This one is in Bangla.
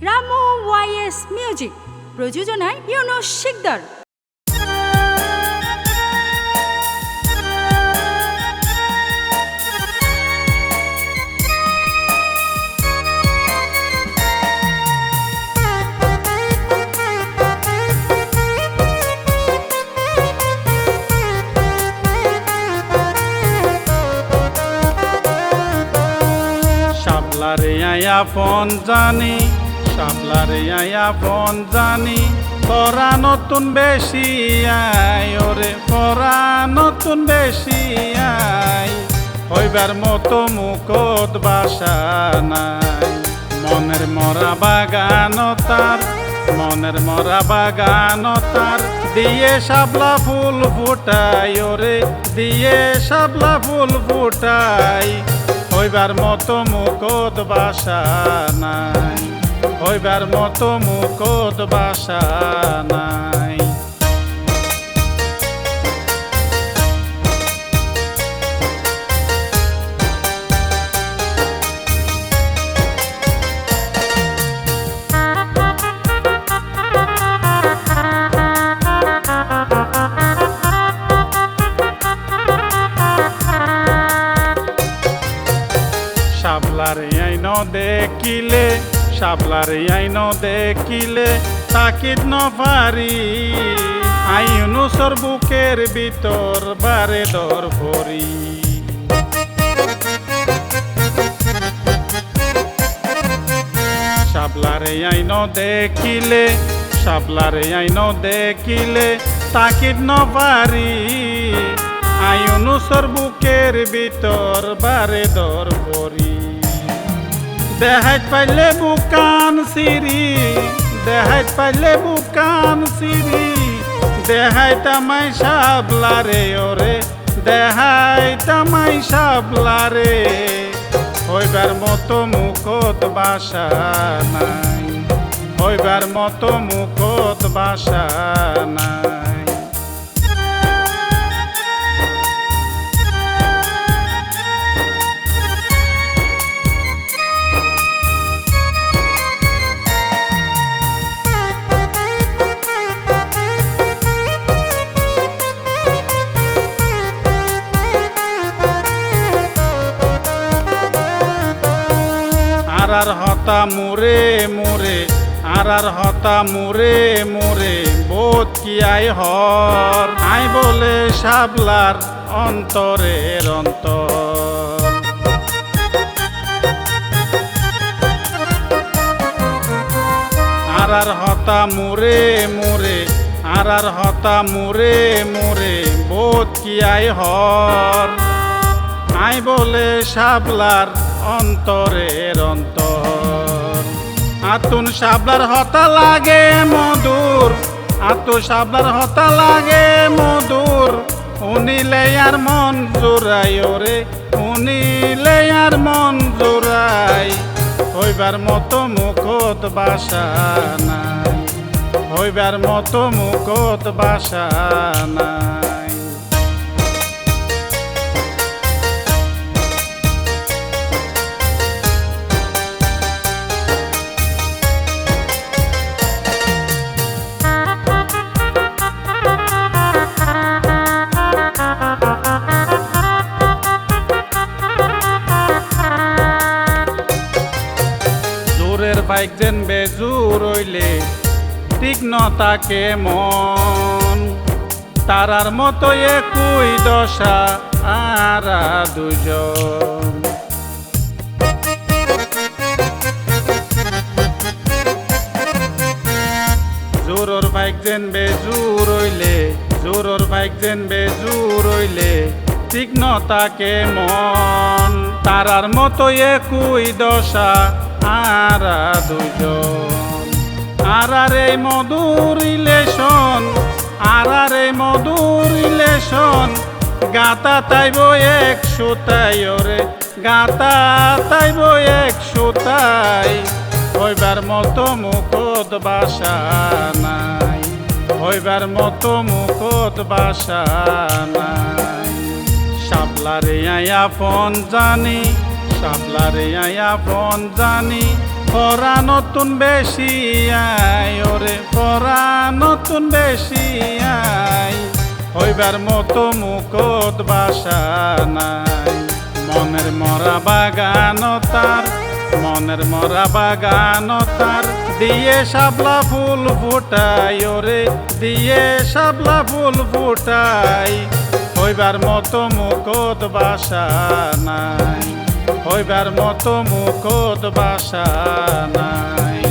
রামু ওয়াইএস মিউজিক, প্রযোজনায় ইউনুস শিকদার। শাপলারে আয়া ফোন জানি, শাপলারে আয়া ফোন জানি, পরা নতুন বেশি আই ওরে, পরা নতুন বেশি আই, হইবার মতো মুকত বাসা নাই। মনের মরা বাগান তার, মনের মরা বাগান তার, দিয়ে শাপলা ফুল ফুটাই ওরে, দিয়ে শাপলা ফুল ফুটাই, হইবার মতো মুকত বাসা নাই, হইবার মতো মুকত বাসা নাই। শাপলারে আইন দেখিলে, শাপলারে আইন দেখিলে, তাকিদ নপারি, আই ইউনুসর বুকের ভিতর বারে দর ভরি। শাপলারে আইন দেখিলে, শাপলারে আইন দেখিলে, তাকিদ নপারি, আই ইউনুসর বুকের ভিতর বারে দর ভরি। দেহাইত পাইলে বুকান সিরি, দেহাইত পাইলে বুকান সিরি, দেহাইত আমায় শাপলারে ওরে, দেহাইত আমায় শাপলারে, হইবার মতো মুকত বাসা নাই, হইবার মতো মুকত বাসা নাই। আরার হতা মুরে মুরে, আরার হতা মুরে মুরে, বোধ কি আই হর, আই বলে শাপলার অন্তরের অন্তর। আরার হতা মুরে মুরে, আরার হতা মুরে মুরে, বোধ কি আই হর, আই বলে শাপলার অন্তরের অন্তর। আতুন শাপলার হতা লাগে মধুর, আতু শাপলার হতা লাগে মধুর, উনিলে আর মন জোড়াই ওরে, উনিলে আর মন জোড়াই, হইবার মতো মুকত বাসা নাই, হইবার মতো মুকত বাসা নাই। বাইক যেন বেজুর হইলে ঠিক ন তাকে মন, তারার মতো একই দশা আরা দুজন। জোরর বাইক যেন বেজুর হইলে, জোরর বাইক যেন বেজুর হইলে ঠিক ন তাকে মন, তারার মতো একই দশা আরা দুজন। আরার এই মধুর রিলেশন, আরার এই মধুর রিলেশন, গাতা তাইব এক সুতাই ওরে, গাতা তাইব এক সুতাই, হইবার মতো মুকত বাসা নাই, হইবার মতো মুকত বাসা নাই। শাপলারে আয়া ফোন জানি, শাপলারে আয়া ফোন জানি, পরা নতুন বেশি আয় ওরে পরা নতুন বেশি আয় হইবার মতো মুকত বাসা নাই মনের মরা বাগান তার মনের মরা বাগান তার দিয়ে শাপলা ফুল ফুটাই ওরে দিয়ে শাপলা ফুল ফুটাই হইবার মতো মুকত বাসা নাই হইবার মতো মুকত বাসা নাই